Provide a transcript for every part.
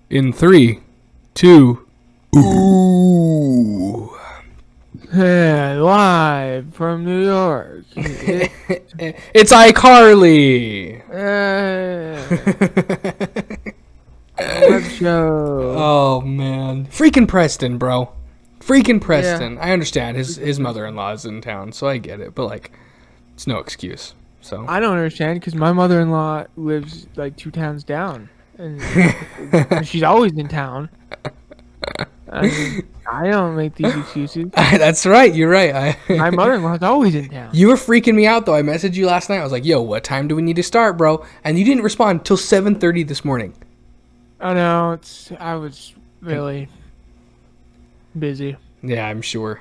In 3, 2. Ooh. Hey, live from New York. It's iCarly. Web show. Oh man, freaking Preston, bro. Freaking Preston. Yeah. I understand his mother-in-law is in town, so I get it. But like, it's no excuse. So I don't understand because my mother-in-law lives like 2 towns down, and she's always in town. I mean, I don't make these excuses. That's right. You're right. My mother-in-law's always in town. You were freaking me out though. I messaged you last night. I was like, "Yo, what time do we need to start, bro?" And you didn't respond till 7:30 this morning. Oh no, I was really busy. Yeah, I'm sure.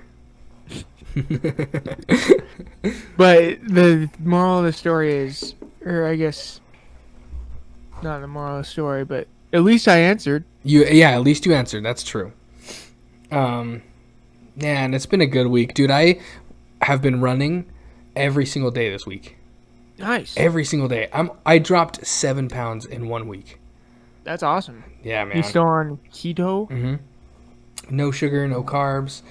But the moral of the story is, or I guess, not the moral of the story, but at least I answered. At least you answered. That's true. Man, it's been a good week, dude. I have been running every single day this week. Nice. Every single day. I dropped 7 pounds in 1 week. That's awesome. Yeah, man. You still on keto? Mm-hmm. No sugar, no carbs.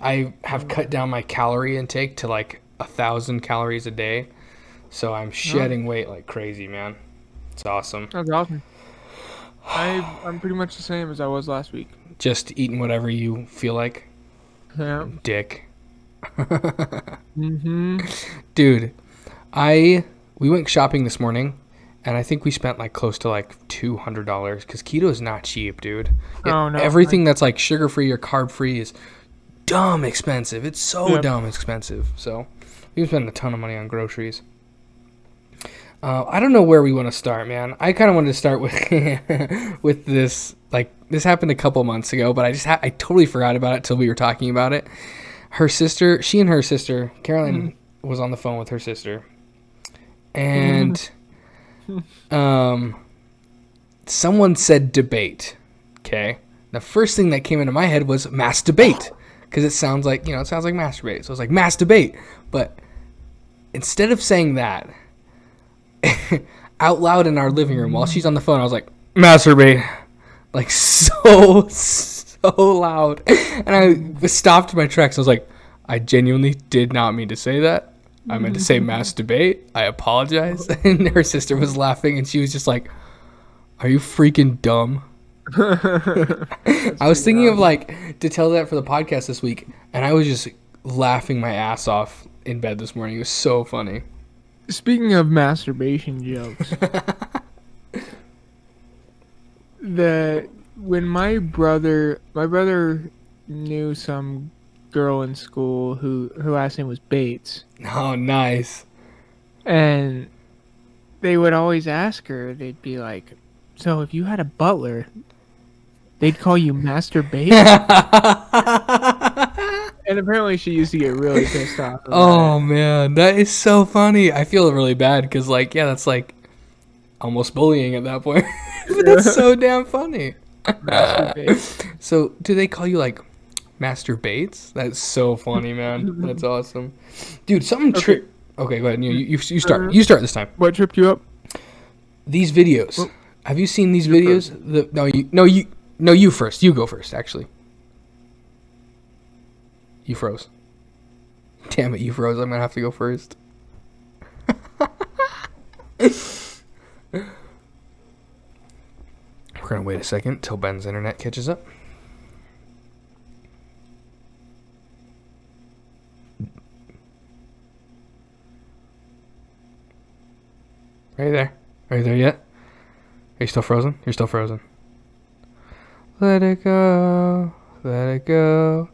I have cut down my calorie intake to like 1,000 calories a day. So I'm shedding weight like crazy, man. It's awesome. That's awesome. I'm pretty much the same as I was last week. Just eating whatever you feel like. Yeah. Dick. Mm-hmm. Dude, we went shopping this morning, and I think we spent like close to like $200 because keto is not cheap, dude. Oh no. Everything that's like sugar-free or carb-free is dumb expensive. It's so dumb expensive. So we spent a ton of money on groceries. I don't know where we want to start, man. I kind of wanted to start with with this. Like, this happened a couple months ago, but I totally forgot about it till we were talking about it. She and her sister, Carolyn, was on the phone with her sister, and someone said debate. Okay, the first thing that came into my head was mass debate because it sounds like masturbate. So I was like mass debate, but instead of saying that out loud in our living room while she's on the phone, I was like, masturbate. Like, so loud. And I stopped my tracks. I was like, I genuinely did not mean to say that. I meant to say masturbate. I apologize. And her sister was laughing, and she was just like, are you freaking dumb? I was thinking of, like, to tell that for the podcast this week, and I was just laughing my ass off in bed this morning. It was so funny. Speaking of masturbation jokes, when my brother knew some girl in school who her last name was Bates. Oh, nice. And they would always ask her, they'd be like, so if you had a butler, they'd call you Master Bates? And apparently she used to get really pissed off. Oh, man. That is so funny. I feel really bad because, like, yeah, that's, like, almost bullying at that point. But that's so damn funny. Master Bates. So, do they call you, like, Master Bates? That's so funny, man. That's awesome. Dude, something tripped. Okay, go ahead. You start. You start this time. What tripped you up? These videos. Well, have you seen these videos? You first. You go first, actually. You froze. Damn it, you froze. I'm going to have to go first. We're going to wait a second till Ben's internet catches up. Are you there? Are you there yet? Are you still frozen? You're still frozen. Let it go. Let it go.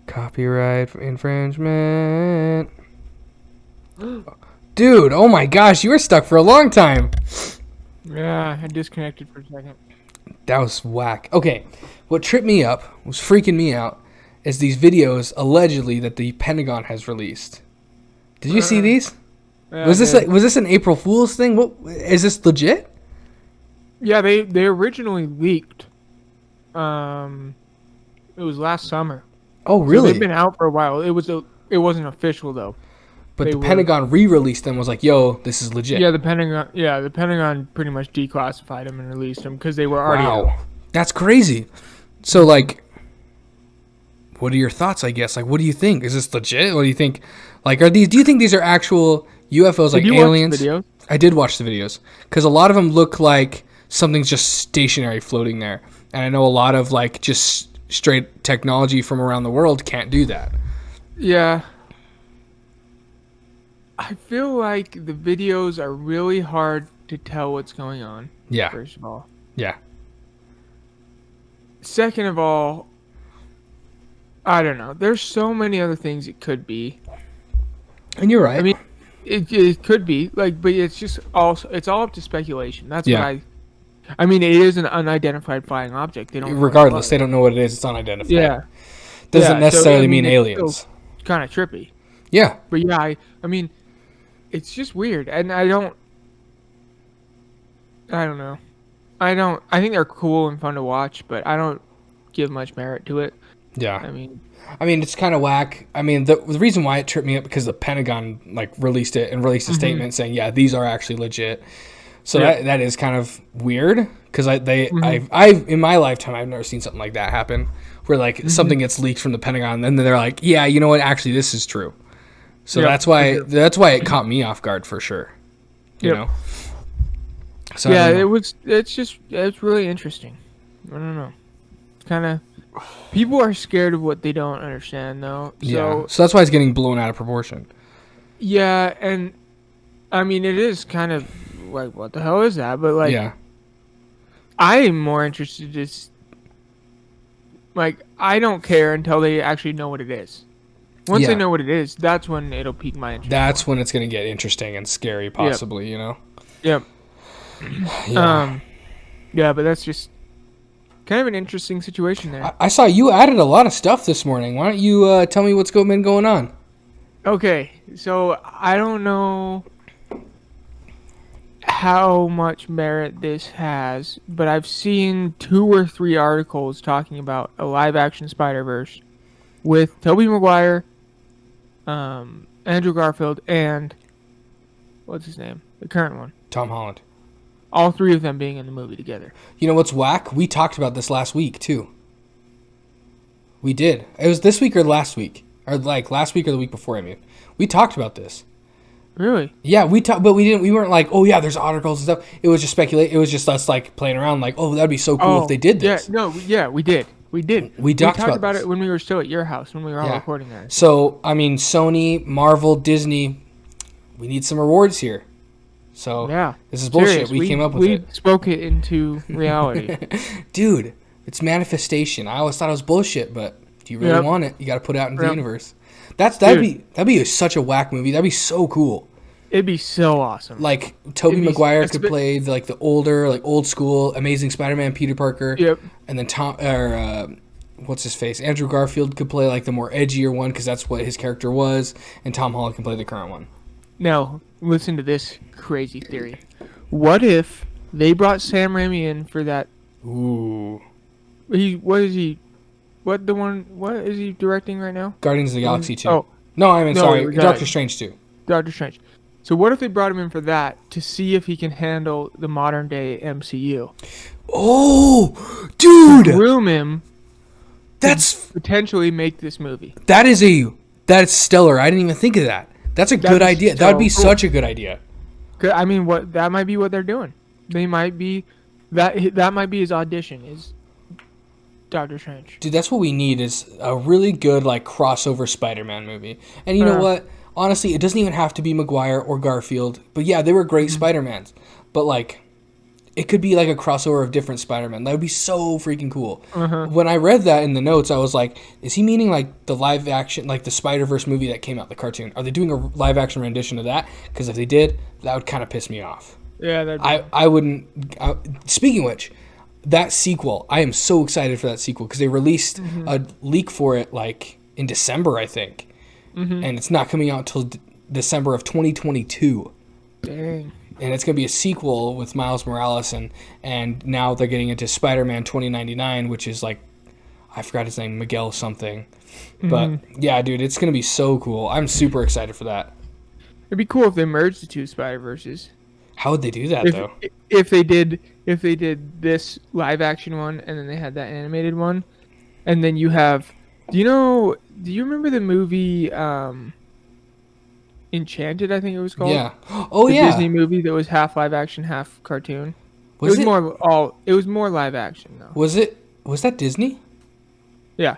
Copyright infringement. Dude, oh my gosh, you were stuck for a long time. Yeah, I disconnected for a second. That was whack. Okay, what tripped me up, was freaking me out, is these videos allegedly that the Pentagon has released. Did you see these? Yeah, was this an April Fool's thing? What is this legit? Yeah, they originally leaked. It was last summer. Oh, really? So they've been out for a while. It wasn't official though. But the Pentagon re-released them. Was like, yo, this is legit. Yeah, the Pentagon pretty much declassified them and released them because they were already out. That's crazy. So, like, what are your thoughts, I guess? Like, what do you think? Is this legit? What do you think? Like, do you think these are actual UFOs, like Did you aliens? watch the videos? I did watch the videos. Because a lot of them look like something's just stationary floating there. And I know a lot of, like, just straight technology from around the world can't do that. Yeah. I feel like the videos are really hard to tell what's going on. Yeah. First of all. Yeah. Second of all, I don't know. There's so many other things it could be. And you're right. I mean, it could be like, but it's all up to speculation. That's Yeah. what I mean, it is an unidentified flying object. They don't. regardless, they don't know what it is. It's unidentified. Yeah. Doesn't Yeah, necessarily mean aliens. Kind of trippy. Yeah. But yeah, I mean, it's just weird, and I don't know. I think they're cool and fun to watch, but I don't give much merit to it. Yeah. I mean, It's kind of whack. I mean, the reason why it tripped me up because the Pentagon like released it and released a statement saying, yeah, these are actually legit. So Yeah. that is kind of weird because I in my lifetime I've never seen something like that happen where like something gets leaked from the Pentagon and then they're like, yeah, you know what? Actually, this is true. So Yep, that's why it caught me off guard for sure. You Yep. know. So yeah, I don't know. it's really interesting. I don't know. Kind of people are scared of what they don't understand though. Yeah. So that's why it's getting blown out of proportion. Yeah, and I mean it is kind of like what the hell is that? But like Yeah. I'm more interested like I don't care until they actually know what it is. Once Yeah. they know what it is, that's when it'll pique my interest. That's when it's going to get interesting and scary, possibly, you know? Yep. Yeah. Yeah, but that's just kind of an interesting situation there. I saw you added a lot of stuff this morning. Why don't you tell me what's been going on? Okay, so I don't know how much merit this has, but I've seen 2 or 3 articles talking about a live-action Spider-Verse with Tobey Maguire, Andrew Garfield, and what's his name? The current one. Tom Holland. All 3 of them being in the movie together. You know what's whack? We talked about this last week, too. We did. It was this week or last week. Or like last week or the week before, I mean. We talked about this. Really? Yeah, we talked, but we weren't like, oh yeah, there's articles and stuff. It was just speculate. It was just us like playing around like, oh, that'd be so cool if they did this. We did. We did. We talked about this. it when we were still at your house, when we were all recording that. So, I mean, Sony, Marvel, Disney, we need some rewards here. So, Yeah. this is bullshit. Serious. We came up with we it. spoke it into reality. Dude, it's manifestation. I always thought it was bullshit, but if you really want it, you got to put it out into the universe. That'd be such a whack movie. That'd be so cool. It'd be so awesome. Like Tobey Maguire could play like the older, like old school Amazing Spider-Man Peter Parker. Yep. And then what's his face? Andrew Garfield could play like the more edgier one because that's what his character was, and Tom Holland can play the current one. Now, listen to this crazy theory. What if they brought Sam Raimi in for that? Ooh. What is he directing right now? Guardians of the Galaxy 2. Oh, No, I mean, No, sorry. we got Doctor it. Strange 2. Doctor Strange. So what if they brought him in for that to see if he can handle the modern day MCU? Oh, dude! Groom him That's potentially make this movie. that's stellar. I didn't even think of that. That's a good be idea. so That would be cool. such a good idea. I mean, that might be what they're doing. They might be that might be his audition is Doctor Strange. Dude, that's what we need is a really good like crossover Spider-Man movie. And you know what? Honestly, it doesn't even have to be Maguire or Garfield. But yeah, they were great Spider-Mans. But like, it could be like a crossover of different Spider-Man. That would be so freaking cool. When I read that in the notes, I was like, is he meaning like the live action, like the Spider-Verse movie that came out, the cartoon? Are they doing a live action rendition of that? Because if they did, that would kind of piss me off. Yeah, I wouldn't. Speaking of which, that sequel, I am so excited for that sequel because they released a leak for it like in December, I think. And it's not coming out until December of 2022. dang. And it's going to be a sequel with Miles Morales, and now they're getting into Spider-Man 2099, which is like, I forgot his name, Miguel something. But yeah, dude, it's going to be so cool. I'm super excited for that. It'd be cool if they merged the two Spider-Verses. How would they do that, though? If they did if they did this live action one and then they had that animated one, and then you have. Do you remember the movie Enchanted? I think it was called. Yeah. Oh The yeah. Disney movie that was half live action, half cartoon. Was it? It was more live action though. Was it? Was that Disney? Yeah.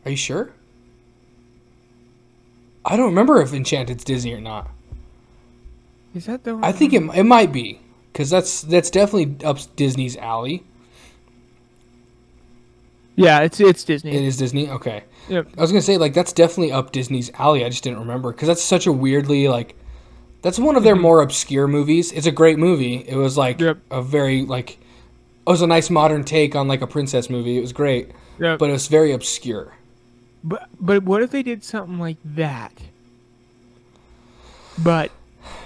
Are you sure? I don't remember if Enchanted's Disney or not. Is that the one? I think it might be, because that's definitely up Disney's alley. Yeah, it's Disney. It is Disney. Okay. Yep. I was gonna say, like, that's definitely up Disney's alley. I just didn't remember because that's such a weirdly, like, that's one of their more obscure movies. It's a great movie. It was like Yep. a very like, it was a nice modern take on like a princess movie. It was great, Yep. but it was very obscure. But what if they did something like that? But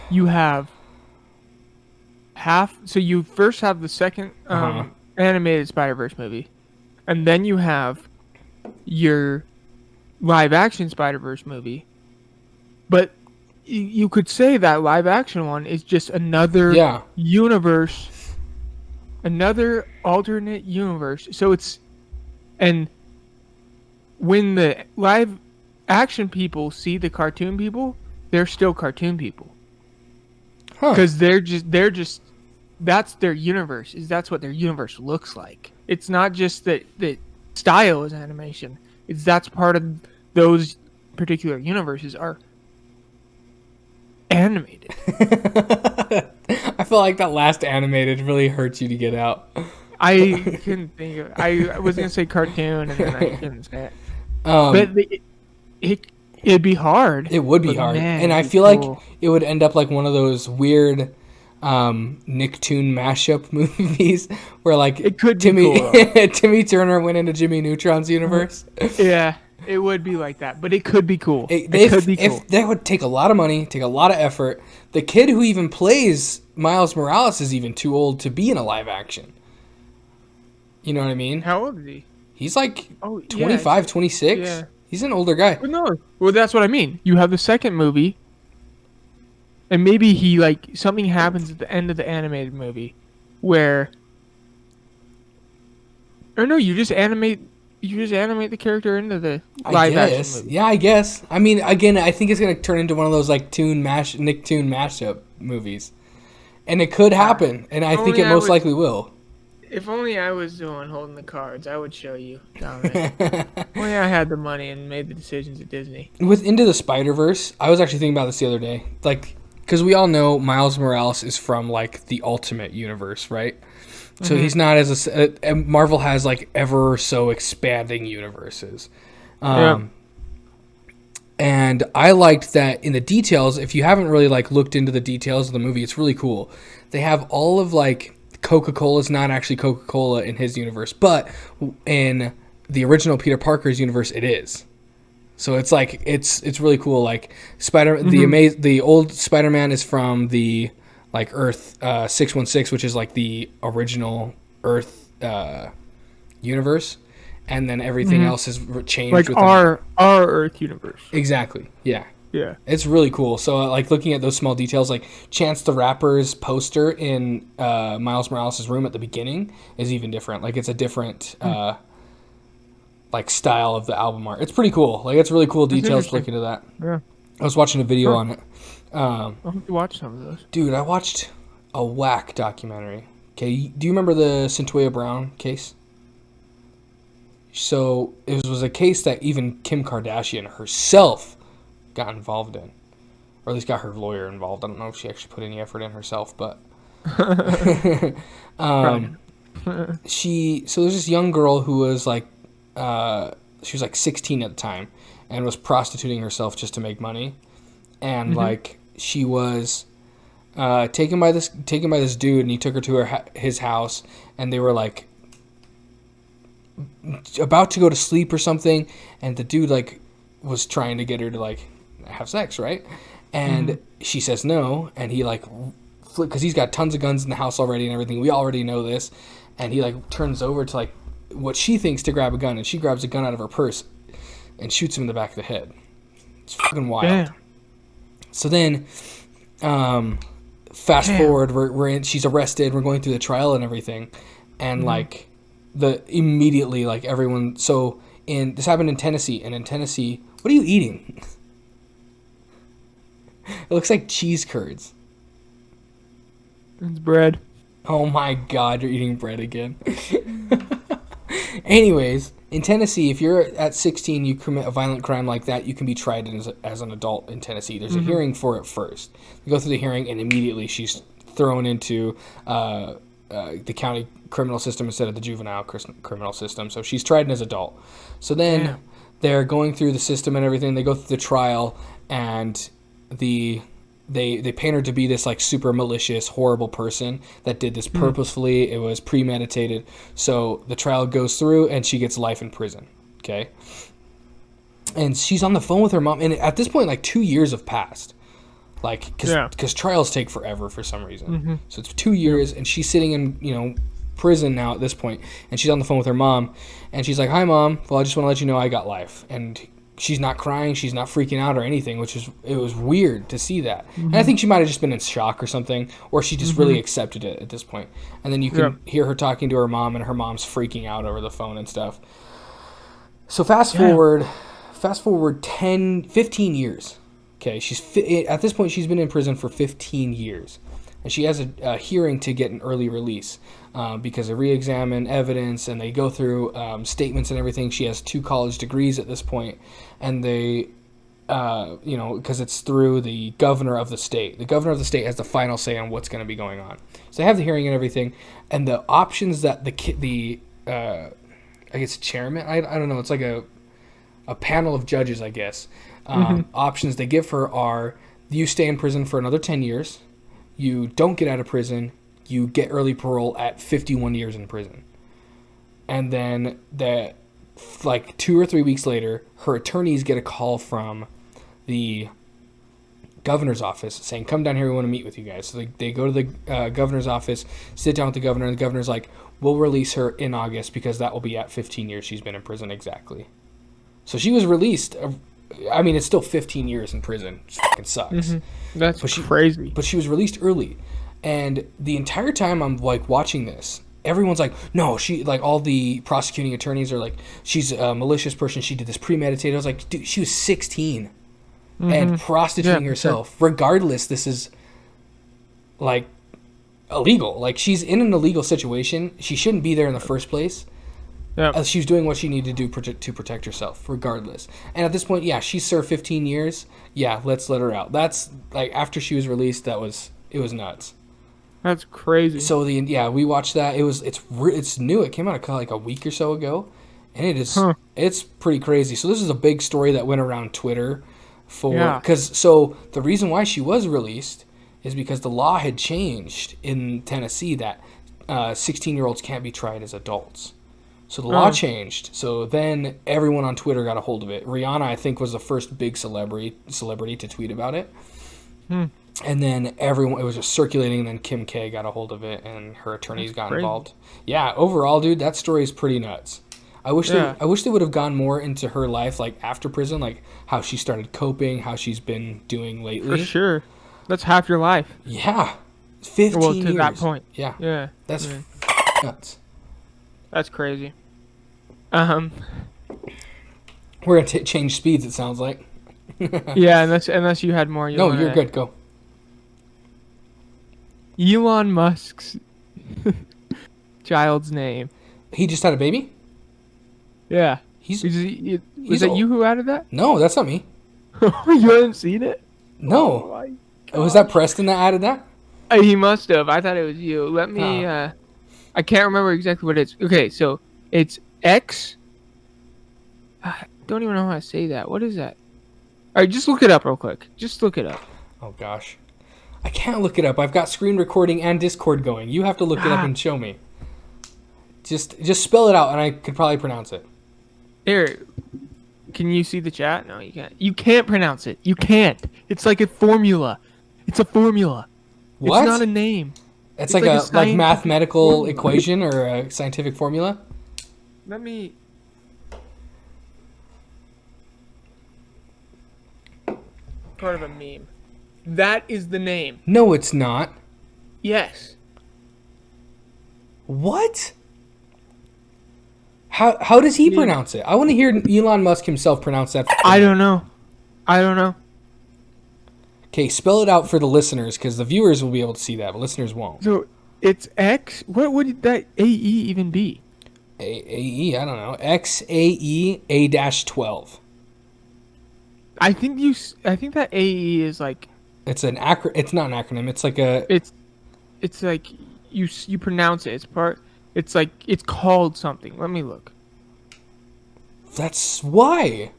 you have half. So you first have the second animated Spider-Verse movie, and then you have your live action Spider-Verse movie. But you could say that live action one is just another universe, another alternate universe. So it's and when the live action people see the cartoon people, they're still cartoon people because they're just that's their universe. That's what their universe looks like. It's not just that the style is animation. It's that's part of those particular universes are animated. I feel like that last animated really hurts you to get out. I couldn't think of. I was gonna say cartoon and then I couldn't say it. But it'd be hard. It would be hard, man, and I feel like it would end up like one of those weird Nicktoon mashup movies where like it could Timmy be cool, Timmy Turner went into Jimmy Neutron's universe. Yeah, it would be like that, but it could be cool. It could be cool. If that would take a lot of money, take a lot of effort. The kid who even plays Miles Morales is even too old to be in a live action. You know what I mean? How old is he? He's like 25, 26. Yeah. He's an older guy. Well, no. Well, that's what I mean. You have the second movie, and maybe he like something happens at the end of the animated movie, where, or no, you just animate the character into the live action movie. Yeah, I guess. I mean, again, I think it's gonna turn into one of those like Nicktoon mashup movies, and it could happen, and I think it most likely will. If only I was the one holding the cards, I would show you. Only I had the money and made the decisions at Disney. With Into the Spider-Verse, I was actually thinking about this the other day. Like, because we all know Miles Morales is from, like, the Ultimate Universe, right? So he's not as Marvel has, like, ever so expanding universes. And I liked that in the details, if you haven't really, like, looked into the details of the movie, it's really cool. They have all of, like... Coca-Cola is not actually Coca-Cola in his universe, but in the original Peter Parker's universe, it is. So it's like it's really cool. Like the old Spider-Man is from the like Earth 616, which is like the original Earth universe, and then everything else is changed. Like our Earth universe. Exactly. Yeah. Yeah. It's really cool. So, like, looking at those small details, like Chance the Rapper's poster in Miles Morales' room at the beginning is even different. Like, it's a different, like, style of the album art. It's pretty cool. Like, it's really cool details to look into that. Yeah. I was watching a video on it. I'll have to watch some of those. Dude, I watched a whack documentary. Okay, do you remember the Cyntoia Brown case? So, it was a case that even Kim Kardashian herself got involved in, or at least got her lawyer involved. I don't know if she actually put any effort in herself, but so there's this young girl who was like she was like 16 at the time and was prostituting herself just to make money, and like she was taken by this dude, and he took her to his house, and they were like about to go to sleep or something, and the dude like was trying to get her to like have sex, right? And she says no, and he like, because he's got tons of guns in the house already and everything. We already know this, and he like turns over to like what she thinks to grab a gun, and she grabs a gun out of her purse and shoots him in the back of the head. It's fucking wild. Damn. So then, fast Damn. forward, we're in. She's arrested. We're going through the trial and everything, and like the immediately like everyone. So this happened in Tennessee, and in Tennessee, what are you eating? It looks like cheese curds. It's bread. Oh my God, you're eating bread again. Anyways, in Tennessee, if you're at 16, you commit a violent crime like that, you can be tried as an adult in Tennessee. There's a hearing for it first. You go through the hearing, and immediately she's thrown into the county criminal system instead of the juvenile criminal system. So she's tried as an adult. So then they're going through the system and everything. They go through the trial, and they paint her to be this like super malicious, horrible person that did this purposefully. It was premeditated. So the trial goes through, and she gets life in prison. Okay, and she's on the phone with her mom, and at this point, like 2 years have passed. Like, because trials take forever for some reason. So it's 2 years, and she's sitting in prison now at this point, and she's on the phone with her mom, and she's like, "Hi, Mom. Well, I just want to let you know I got life." And she's not crying, she's not freaking out or anything, it was weird to see that. And I think she might have just been in shock or something, or she just really accepted it at this point. And then you can hear her talking to her mom, and her mom's freaking out over the phone and stuff. So fast forward 15 years. Okay, at this point she's been in prison for 15 years. And she has a hearing to get an early release because they re-examine evidence, and they go through statements and everything. She has 2 college degrees at this point, and they, because it's through the governor of the state. The governor of the state has the final say on what's going to be going on. So they have the hearing and everything, and the options that I guess chairman, I don't know, it's like a panel of judges, I guess. Options they give her are: you stay in prison for another 10 years. You don't get out of prison, you get early parole at 51 years in prison. And then like 2 or 3 weeks later, her attorneys get a call from the governor's office saying, "Come down here, we want to meet with you guys." So they go to the governor's office, sit down with the governor, and the governor's like, "We'll release her in August because that will be at 15 years she's been in prison exactly." So she was released. I mean, it's still 15 years in prison. It fucking sucks. That's crazy. But she was released early. And the entire time I'm, like, watching this, everyone's like, no, all the prosecuting attorneys are like, she's a malicious person. She did this premeditated. I was like, dude, she was 16 and prostituting herself. Regardless, this is, like, illegal. Like, she's in an illegal situation. She shouldn't be there in the first place. She was doing what she needed to do to protect herself, regardless. And at this point, she served 15 years. Yeah, let's let her out. That's like after she was released. It was nuts. That's crazy. So we watched that. It's new. It came out like a week or so ago, and it's pretty crazy. So this is a big story that went around Twitter so the reason why she was released is because the law had changed in Tennessee that 16-year-olds can't be tried as adults. So the law changed. So then everyone on Twitter got a hold of it. Rihanna, I think, was the first big celebrity to tweet about it. And then it was just circulating, and then Kim K got a hold of it, and her attorneys got involved. Yeah, overall, dude, that story is pretty nuts. I wish they would have gone more into her life, like after prison, like how she started coping, how she's been doing lately. For sure. That's half your life. Yeah. 15 years. To that point. Yeah. Yeah. That's nuts. That's crazy. We're gonna change speeds. It sounds like. Yeah, unless you had more. No, you're good. Go. Elon Musk's child's name. He just had a baby. Yeah. Was that you who added that? No, that's not me. You haven't seen it? No. Oh, was that Preston that added that? He must have. I thought it was you. Let me. I can't remember exactly what it's. Okay, so it's X. I don't even know how to say that. What is that? All right, just look it up real quick. Just look it up. Oh gosh, I can't look it up. I've got screen recording and Discord going. You have to look it up and show me. Just spell it out, and I could probably pronounce it. Here, can you see the chat? No, you can't. You can't pronounce it. You can't. It's like a formula. It's a formula. What? It's not a name. It's like a mathematical equation or a scientific formula? Let me... Part of a meme. That is the name. No, it's not. Yes. What? How does he Yeah. pronounce it? I want to hear Elon Musk himself pronounce that. I don't know. Okay, spell it out for the listeners, because the viewers will be able to see that, but listeners won't. So it's X. What would that AE even be? AE, I don't know. XAE A-12. I think that AE is like It's an It's not an acronym. It's like a. it's like you pronounce it. It's like it's called something. Let me look. That's why.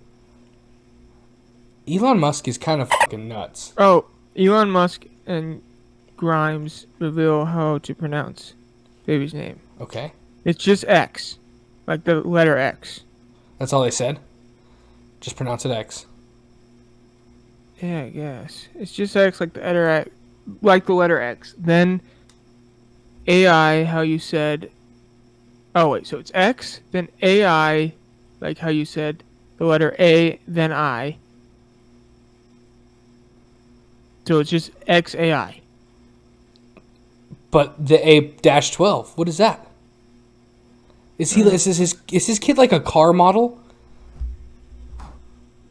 Elon Musk is kind of fucking nuts. Oh, Elon Musk and Grimes reveal how to pronounce baby's name. Okay, It's just X, like the letter X. that's all they said. Just pronounce it X. Yeah, I guess it's just X, like the letter X, like the letter X. Then AI, how you said. Oh wait, so it's X, then AI, like how you said the letter A, then I. So it's just XAI. But the A-12, what is that? Is his kid like a car model?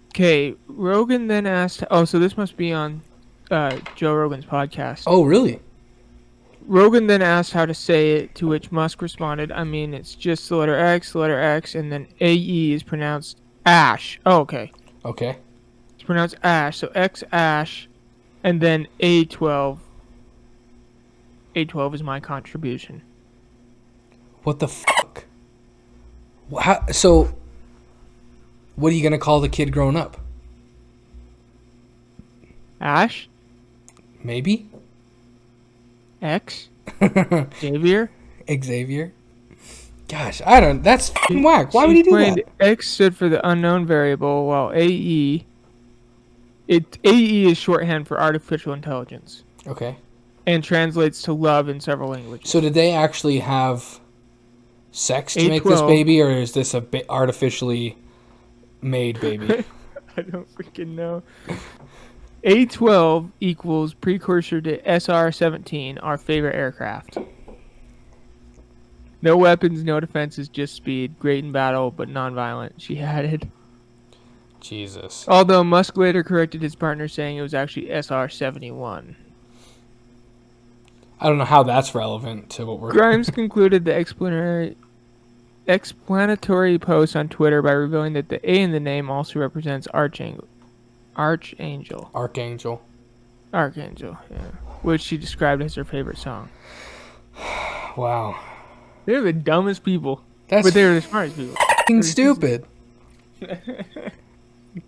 Okay, Rogan then asked. Oh, so this must be on Joe Rogan's podcast. Oh, really? Rogan then asked how to say it, to which Musk responded, I mean, it's just the letter X, and then AE is pronounced Ash. Oh, okay. Okay. It's pronounced Ash, so X Ash, and then A12. A12 is my contribution. What the fuck? So, what are you gonna call the kid growing up? Ash? Maybe? X? Xavier? Xavier? Gosh, I don't. That's fucking whack. Why would he do that? X stood for the unknown variable, while AE. AE is shorthand for artificial intelligence. Okay. And translates to love in several languages. So did they actually have sex to make this A12. baby, or is this a artificially made baby? I don't freaking know. A12 equals precursor to SR-17, our favorite aircraft. No weapons, no defenses, just speed. Great in battle, but non-violent, she added. Jesus. Although Musk later corrected his partner, saying it was actually SR-71. I don't know how that's relevant to what we're... Grimes concluded the explanatory post on Twitter by revealing that the A in the name also represents Archangel. Archangel. Archangel, yeah. Which she described as her favorite song. Wow. They're the dumbest people. That's But they're the smartest people. fucking stupid.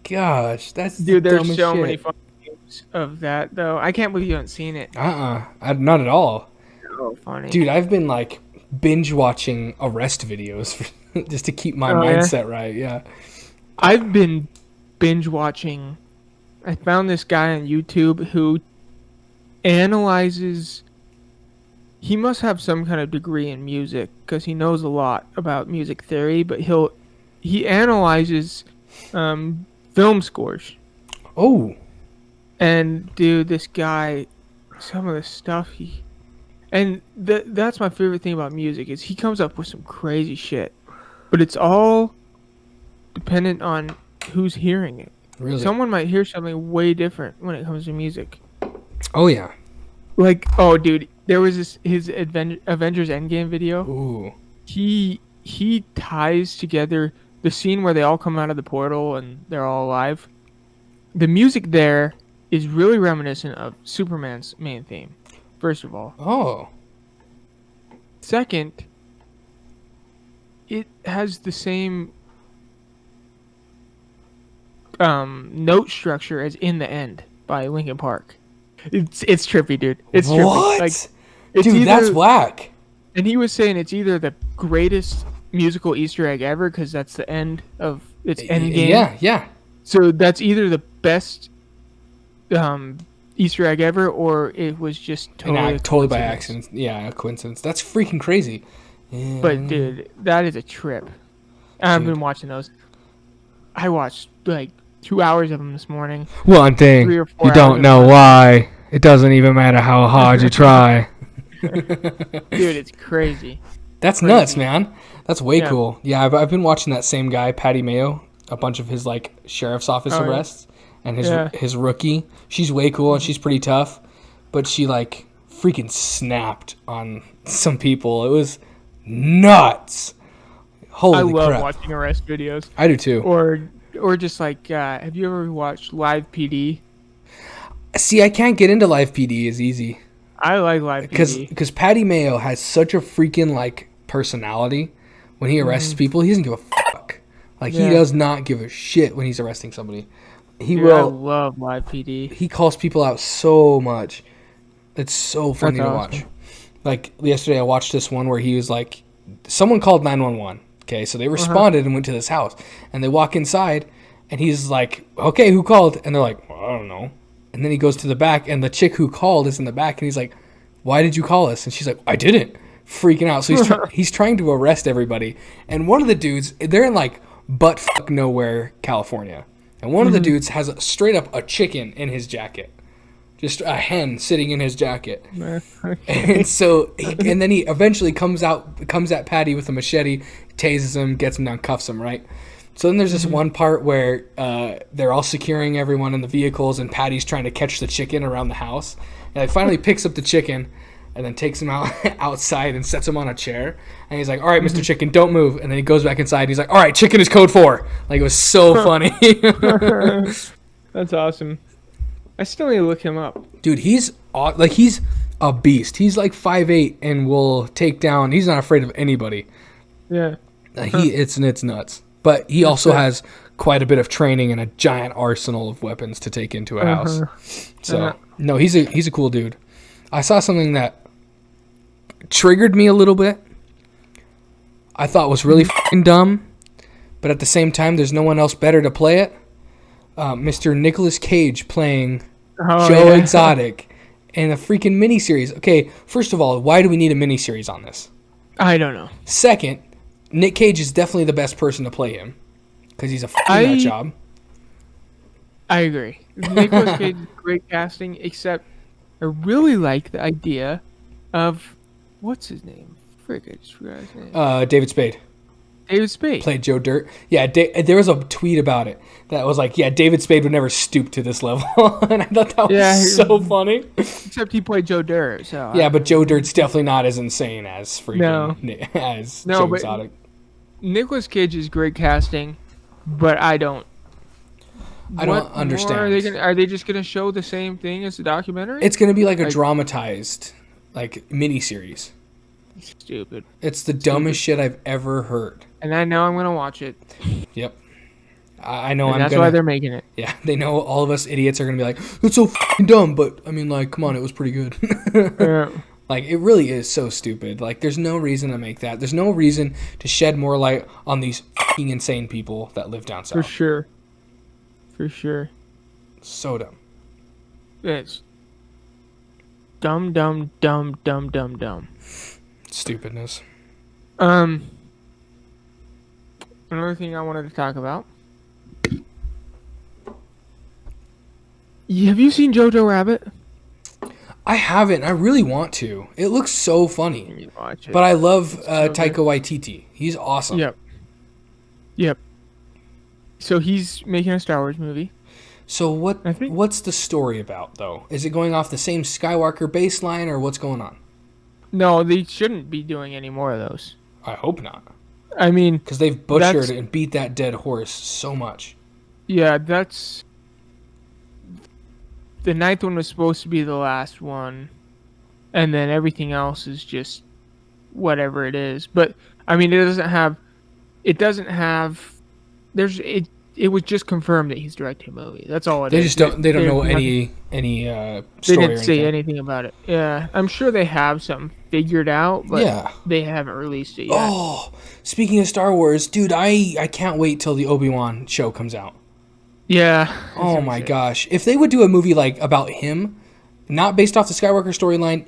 Gosh, that's Dude, there's dumb as so shit. many fun games of that, though. I can't believe you haven't seen it. Not at all. So funny. Dude, I've been like binge watching arrest videos just to keep my Oh, yeah? mindset right. Yeah. I've been binge watching. I found this guy on YouTube who analyzes. He must have some kind of degree in music because he knows a lot about music theory. But he analyzes film scores. Oh. And dude, this guy, some of the stuff that's my favorite thing about music is he comes up with some crazy shit, but it's all dependent on who's hearing it. Really? Someone might hear something way different when it comes to music. Oh yeah. Like, oh dude, there was his Avengers Endgame video. Ooh. He ties together the scene where they all come out of the portal and they're all alive. The music there is really reminiscent of Superman's main theme, first of all. Oh. Second, it has the same note structure as In the End by Linkin Park. It's trippy, dude. It's trippy. What? Like, it's Dude, that's whack. And he was saying it's either the greatest musical Easter egg ever because that's the end of its end game. Yeah, yeah. So that's either the best Easter egg ever, or it was just Totally by accident. Yeah, a coincidence. That's freaking crazy. Yeah. But dude, that is a trip. I've Dude. been watching those. I watched like 2 hours of them this morning. One thing, 3 or 4 you don't hours know why. It doesn't even matter how hard you try. Dude, it's crazy. That's Crazy. nuts, man. That's way Yeah. cool. Yeah, I've been watching that same guy, Patty Mayo, a bunch of his like sheriff's office Oh, yeah. arrests, and Yeah. his rookie. She's way cool and she's pretty tough, but she like freaking snapped on some people. It was nuts. Holy I love crap! watching arrest videos. I do too. Or just like, have you ever watched Live PD? See, I can't get into Live PD as easy I like Live PD. because Patty Mayo has such a freaking like personality. When he arrests people, he doesn't give a fuck. Like he Yeah. does not give a shit when he's arresting somebody. He Dude, I will. love Live PD. He calls people out so much. It's so funny That's to awesome. watch. Like yesterday, I watched this one where he was like, someone called 911. Okay, so they responded and went to this house, and they walk inside, and he's like, "Okay, who called?" And they're like, well, "I don't know." And then he goes to the back, and the chick who called is in the back, and he's like, "Why did you call us?" And she's like, "I didn't." Freaking out. So he's trying to arrest everybody, and one of the dudes, they're in like butt fuck nowhere, California, and one of the dudes has straight up a chicken in his jacket. Just a hen sitting in his jacket. And so, and then he eventually comes at Patty with a machete, tases him, gets him down, cuffs him, right? So then there's this one part where they're all securing everyone in the vehicles, and Patty's trying to catch the chicken around the house. And he finally picks up the chicken, and then takes him outside and sets him on a chair. And he's like, "All right, Mr. Chicken, don't move." And then he goes back inside, and he's like, "All right, chicken is code 4." Like, it was so funny. That's awesome. I still need to look him up. Dude, he's a beast. He's like 5'8" and will take down. He's not afraid of anybody. Yeah. It's nuts. But he also has quite a bit of training and a giant arsenal of weapons to take into a house. So no, he's a cool dude. I saw something that triggered me a little bit. I thought was really fucking dumb, but at the same time, there's no one else better to play it. Mr. Nicolas Cage playing Joe Exotic in a freaking miniseries. Okay, first of all, why do we need a miniseries on this? I don't know. Second, Nick Cage is definitely the best person to play him because he's a fucking nut job. I agree. Nicolas Cage is great casting, except I really like the idea of what's his name? Frick, I just forgot his name. David Spade David Spade. played Joe Dirt. Yeah, there was a tweet about it that was like, "Yeah, David Spade would never stoop to this level," and I thought that was so funny. Except he played Joe Dirt. So Yeah, but Joe Dirt's definitely not as insane as freaking as No, Joe but Exotic. Nicolas Cage is great casting, but I don't understand. Are they just gonna show the same thing as the documentary? It's gonna be like a dramatized, like miniseries. Stupid. It's the dumbest shit I've ever heard. And I know I'm gonna watch it. Yep. I know. And that's why they're making it. Yeah, they know all of us idiots are gonna be like, "It's so fucking dumb," but I mean, like, come on, it was pretty good. Yeah. Like, it really is so stupid. Like, there's no reason to make that. There's no reason to shed more light on these fucking insane people that live down south. For sure. For sure. So dumb. It's dumb, dumb, dumb, dumb, dumb, dumb. Stupidness. Another thing I wanted to talk about. Have you seen Jojo Rabbit? I haven't. I really want to. It looks so funny. You watch it. But I love so Taika Waititi. He's awesome. Yep. So he's making a Star Wars movie. So I think- what's the story about, though? Is it going off the same Skywalker baseline, or what's going on? No, they shouldn't be doing any more of those. I hope not. I mean, Because they've butchered That's- and beat that dead horse so much. yeah, that's... The ninth one was supposed to be the last one, and then everything else is just whatever it is. But, I mean, it doesn't have... It was just confirmed that he's directing a movie. That's all it They is. just don't. They don't know There's any They story. didn't or say anything. anything about it. Yeah, I'm sure they have something figured out, but Yeah. they haven't released it yet. Oh, speaking of Star Wars, dude, I can't wait till the Obi-Wan show comes out. Yeah. Oh my gosh, if they would do a movie like about him, not based off the Skywalker storyline,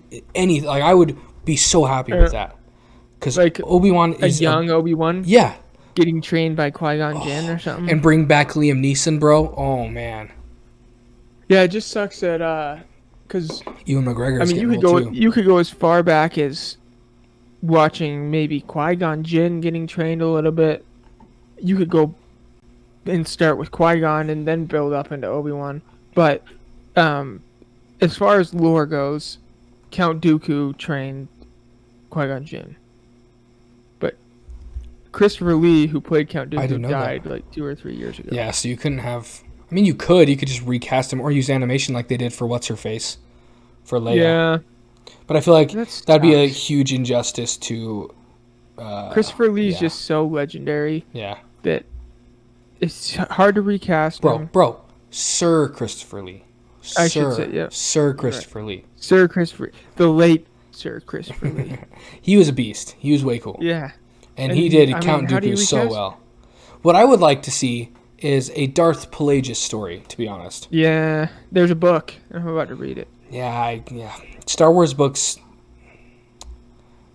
I would be so happy with that. Because Like Obi-Wan A is young Obi-Wan yeah, getting trained by Qui-Gon Jinn or something. and bring back Liam Neeson, bro. Oh man, Yeah, it just sucks that because Ewan McGregor's you getting could old go too. you could go as far back as watching maybe Qui-Gon Jinn getting trained a little bit. You could go and start with Qui-Gon and then build up into Obi-Wan. But as far as lore goes, Count Dooku trained Qui-Gon Jinn. But Christopher Lee, who played Count Dooku, died like 2 or 3 years ago. Yeah, so you couldn't have... I mean, you could just recast him or use animation like they did for What's-Her-Face for Leia. Yeah. But I feel like that'd be a tough. huge injustice to... Christopher Lee's just so legendary that it's hard to recast him. Bro, Sir Christopher Lee. I should say, yeah. Sir Christopher Lee. Sir Christopher... The late Sir Christopher Lee. He was a beast. He was way cool. Yeah. And he did Count Dooku so well. What I would like to see is a Darth Pelagius story, to be honest. Yeah, there's a book. I'm about to read it. Yeah. Star Wars books,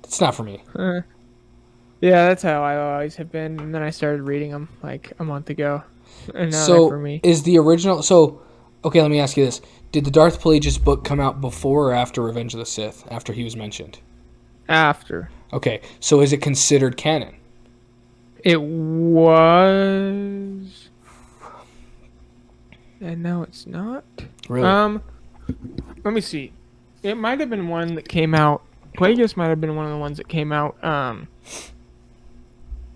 it's not for me. Yeah, that's how I always have been. And then I started reading them like a month ago. And now So, they're for me. is the original... So, okay, let me ask you this. Did the Darth Pelagius book come out before or after Revenge of the Sith, after he was mentioned? After. Okay, so is it considered canon? It was... And now it's not? Really? Let me see. It might have been one that came out... Plagueis might have been one of the ones that came out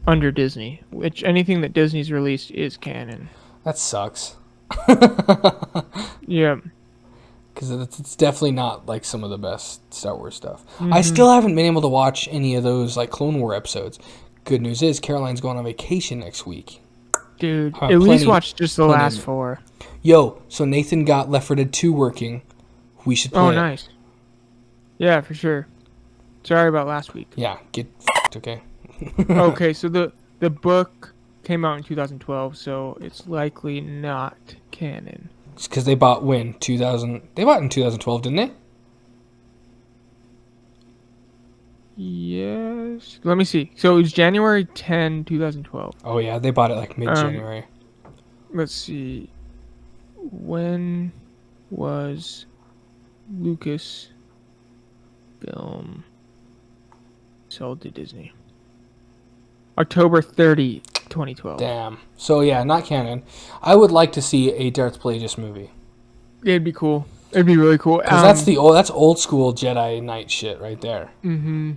under Disney. Which anything that Disney's released is canon. That sucks. Yeah. Because it's definitely not like some of the best Star Wars stuff. Mm-hmm. I still haven't been able to watch any of those like Clone War episodes. Good news is Caroline's going on vacation next week. Dude, at least watch just the last 4. Yo, so Nathan got Left 4 Dead 2 working. We should play it. Nice. Yeah, for sure. Sorry about last week. Yeah, get f***ed, okay? Okay, so the book came out in 2012, so it's likely not canon. It's because they bought when? 2000... They bought in 2012, didn't they? Yes. Let me see. So it was January 10, 2012. Oh, yeah, they bought it like mid-January. Let's see. When was Lucasfilm sold to Disney? October 30, 2012. Damn. So, yeah, not canon. I would like to see a Darth Plagueis movie. It'd be cool. It'd be really cool. Because that's old school Jedi Knight shit right there. Mm-hmm.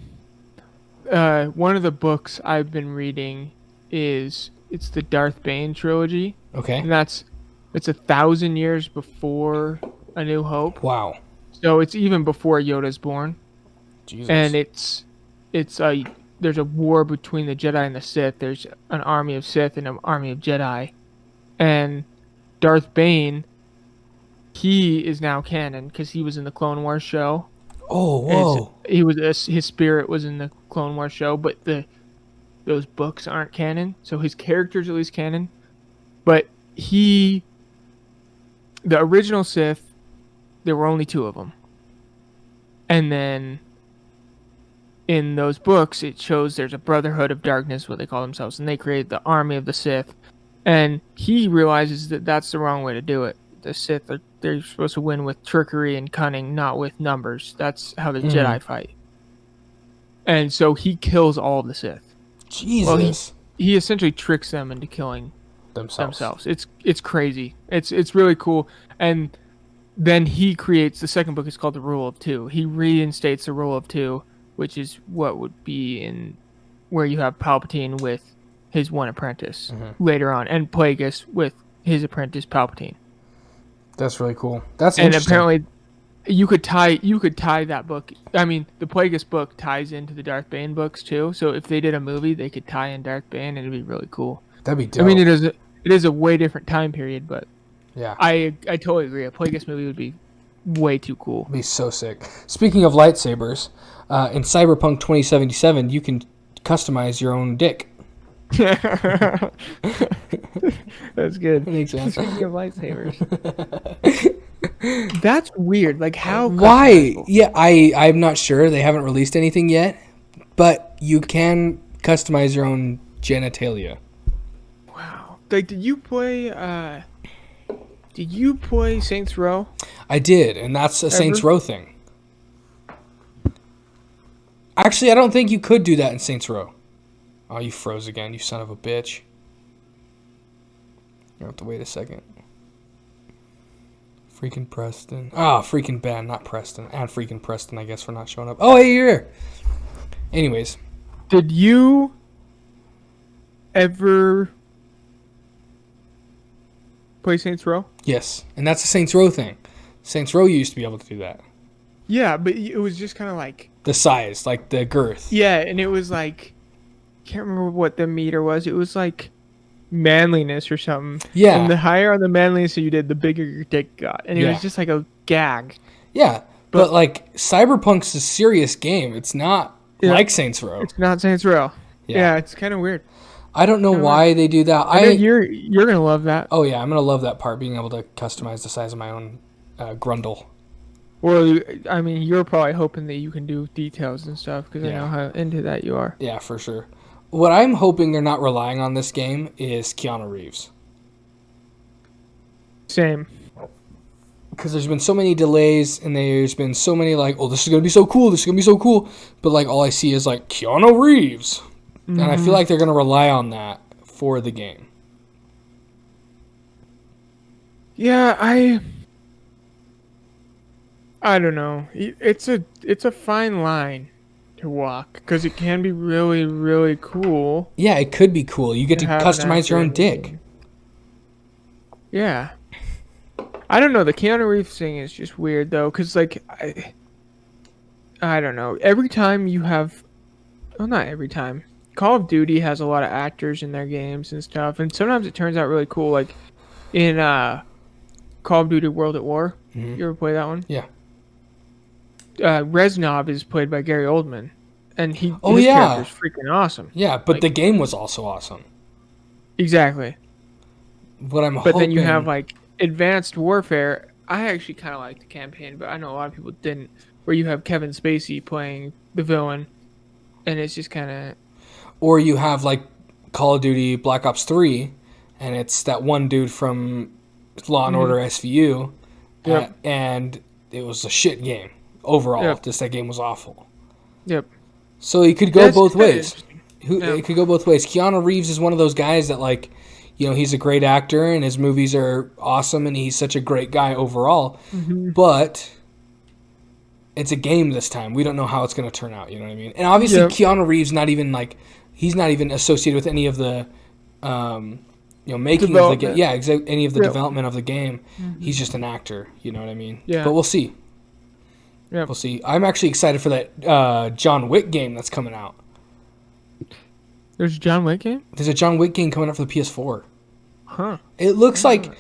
One of the books I've been reading it's the Darth Bane trilogy. Okay. And it's 1,000 years before A New Hope. Wow. So it's even before Yoda's born. Jesus. And there's a war between the Jedi and the Sith. There's an army of Sith and an army of Jedi. And Darth Bane, he is now canon because he was in the Clone Wars show. Oh, whoa. His spirit was in the Clone Wars show, but those books aren't canon. So his character's at least canon. But the original Sith, there were only 2 of them. And then in those books, it shows there's a Brotherhood of Darkness, what they call themselves, and they create the army of the Sith. And he realizes that that's the wrong way to do it. The Sith, they're supposed to win with trickery and cunning, not with numbers. That's how the Jedi fight. And so he kills all of the Sith. Jesus. Well, he essentially tricks them into killing themselves. It's crazy. It's really cool. And then he creates, the second book is called The Rule of Two. He reinstates the Rule of Two, which is what would be in where you have Palpatine with his one apprentice later on, and Plagueis with his apprentice Palpatine. That's really cool. That's and interesting. Apparently you could tie that book. I mean, the Plagueis book ties into the Darth Bane books too. So if they did a movie, they could tie in Darth Bane, and it'd be really cool. That'd be dope. I mean, it is a way different time period, but yeah, I totally agree. A Plagueis movie would be way too cool. It'd be so sick. Speaking of lightsabers, in Cyberpunk 2077, you can customize your own dick. That's good. That makes sense. Speaking of lightsabers. That's weird. Like, how? Why? Yeah, I'm not sure. They haven't released anything yet, but you can customize your own genitalia. Wow. Like, did you play Did you play Saints Row? I did, and that's a Saints Ever? Row thing. Actually, I don't think you could do that in Saints Row. Oh, you froze again, you son of a bitch. You have to wait a second. Freaking Preston. Ah, freaking Ben, not Preston. And freaking Preston, I guess, for not showing up. Oh, hey, you're here. Anyways. Did you ever play Saints Row? Yes, and that's a Saints Row thing. Saints Row used to be able to do that. Yeah, but it was just kind of like... The size, like the girth. Yeah, and it was like... Can't remember what the meter was. It was like manliness or something. Yeah. And the higher on the manliness you did, the bigger your dick got. And it was just like a gag. Yeah, but like Cyberpunk's a serious game. It's not like Saints Row. It's not Saints Row. Yeah, it's kind of weird. I don't know why they do that. I know you're gonna love that. Oh yeah, I'm gonna love that part, being able to customize the size of my own grundle. Well, I mean, you're probably hoping that you can do details and stuff because I Yeah. know how into that you are. Yeah, for sure. What I'm hoping they're not relying on this game is Keanu Reeves. Same. Because there's been so many delays, and there's been so many like, oh, this is gonna be so cool, this is gonna be so cool, but like all I see is like Keanu Reeves, and I feel like they're gonna rely on that for the game. Yeah, I don't know. It's a fine line to walk because it can be really, really cool. Yeah, it could be cool. You get to have an customize your own actor in the dick. game. Yeah. I don't know. The Keanu Reeves thing is just weird though, because like I don't know. Every time you have, well, not every time. Call of Duty has a lot of actors in their games and stuff, and sometimes it turns out really cool. Like in Call of Duty World at War. Mhm. You ever play that one? Yeah. Reznov is played by Gary Oldman, and his yeah. character's freaking awesome. Yeah, but the game was also awesome. Exactly. What I'm But hoping... then you have like Advanced Warfare. I actually kind of like the campaign, but I know a lot of people didn't. Where you have Kevin Spacey playing the villain, and it's just kind of... Or you have like Call of Duty Black Ops 3, and it's that one dude from Law and Order SVU, Yep. And it was a shit game overall. Yep. Just that game was awful. Yep. So it could go That's both kinda ways. interesting. Yeah. It could go both ways. Keanu Reeves is one of those guys that, like, you know, he's a great actor and his movies are awesome and he's such a great guy overall. Mm-hmm. But it's a game this time. We don't know how it's going to turn out. You know what I mean? And obviously, Yep. Keanu Reeves he's not even associated with any of the, making of the game. Yeah, any of the development of the game. Mm-hmm. He's just an actor. You know what I mean? Yeah. But we'll see. Yep. We'll see. I'm actually excited for that John Wick game that's coming out. There's a John Wick game? There's a John Wick game coming out for the PS4. Huh. It looks like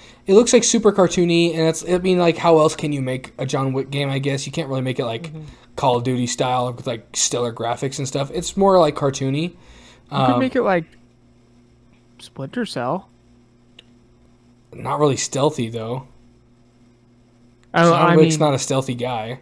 super cartoony, and like, how else can you make a John Wick game? I guess you can't really make it like Call of Duty style with like stellar graphics and stuff. It's more like cartoony. You could make it like Splinter Cell. Not really stealthy though. I John Wick's mean, not a stealthy guy.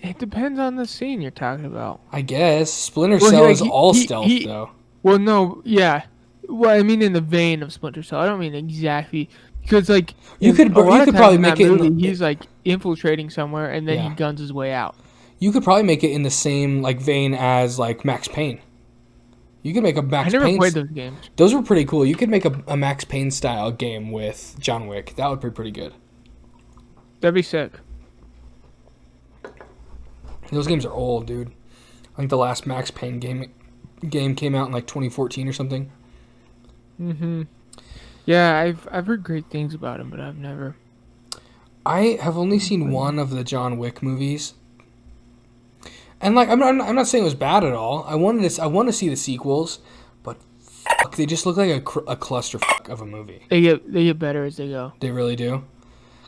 it depends on the scene you're talking about. I guess Splinter Well, Cell he- is he- all he- stealth he- though. Well, no, yeah. Well, I mean in the vein of Splinter Cell. I don't mean exactly because like You in- could- a lot you of could times probably in that make it in the- movie, he's like infiltrating somewhere and then Yeah. he guns his way out. You could probably make it in the same like vein as like Max Payne. You could make a I Max never Payne. played those games. Those were pretty cool. You could make a Max Payne style game with John Wick. That would be pretty good. That'd be sick. Those games are old, dude. I think the last Max Payne game came out in like 2014 or something. Yeah, I've heard great things about him, but I've never. I have only seen one of the John Wick movies, and like I'm not saying it was bad at all. I want to see the sequels, but fuck, they just look like a clusterfuck of a movie. They get better as they go. They really do.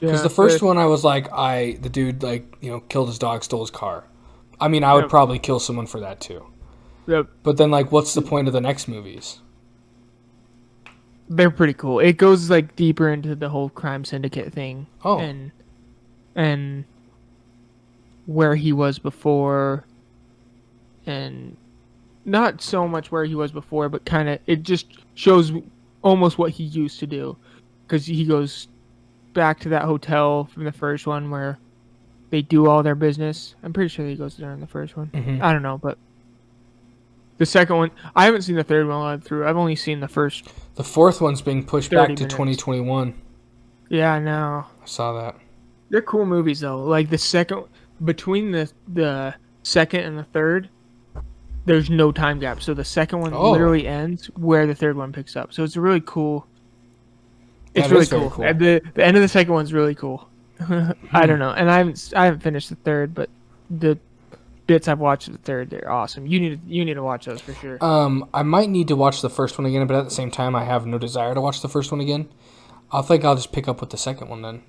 Yeah, Because the first one, I was like, the dude like killed his dog, stole his car. I mean, I would probably kill someone for that too. Yep. But then, like, what's the point of the next movies? They're pretty cool. It goes like deeper into the whole crime syndicate thing. Oh. And where he was before, and not so much where he was before, but kind of it just shows almost what he used to do, because he goes back to that hotel from the first one where they do all their business. I'm pretty sure he goes there in the first one. Mhm. I don't know, but the second one, I haven't seen the third one all the way through. I've only seen the first. The fourth one's being pushed 30 back to minutes. 2021. Yeah, I know. I saw that. They're cool movies though. Like the second, between the second and the third, there's no time gap. So the second one Oh. literally ends where the third one picks up. So it's really cool. It's That really is very cool. cool. And the end of the second one's really cool. I don't know, and I haven't finished the third, but the bits I've watched of the third, they're awesome. You need to watch those for sure. I might need to watch the first one again, but at the same time, I have no desire to watch the first one again. I'll just pick up with the second one then.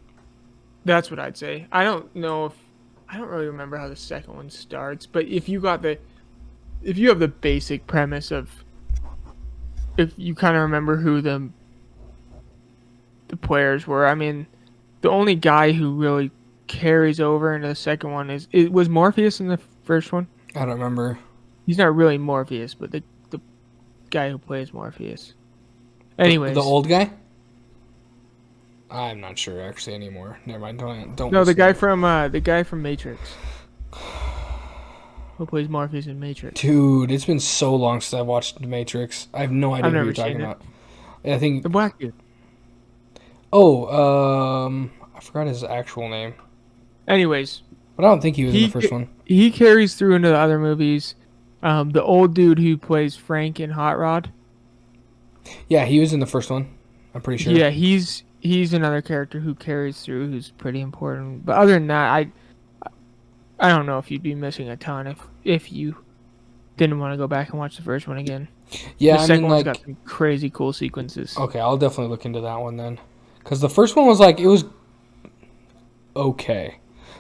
That's what I'd say. I don't really remember how the second one starts, but if you have the basic premise of, if you kind of remember who the players were, I mean, the only guy who really carries over into the second one was Morpheus in the first one. I don't remember. He's not really Morpheus, but the guy who plays Morpheus. Anyways, The old guy? I'm not sure actually anymore. Never mind. Don't. no, the listen. guy from Matrix, who plays Morpheus in Matrix. Dude, it's been so long since I watched The Matrix. I have no idea I've who you're never talking seen it. about. I think. The black dude. I forgot his actual name, Anyways, but I don't think he was in the first one. he carries through into the other movies. The old dude who plays Frank in Hot Rod. Yeah, he was in the first one. I'm pretty sure. Yeah, he's another character who carries through, who's pretty important. But other than that, I don't know if you'd be missing a ton if you didn't want to go back and watch the first one again. Yeah, The I second mean, one's like, got some crazy cool sequences. okay, I'll definitely look into that one then, because the first one was like, it was okay,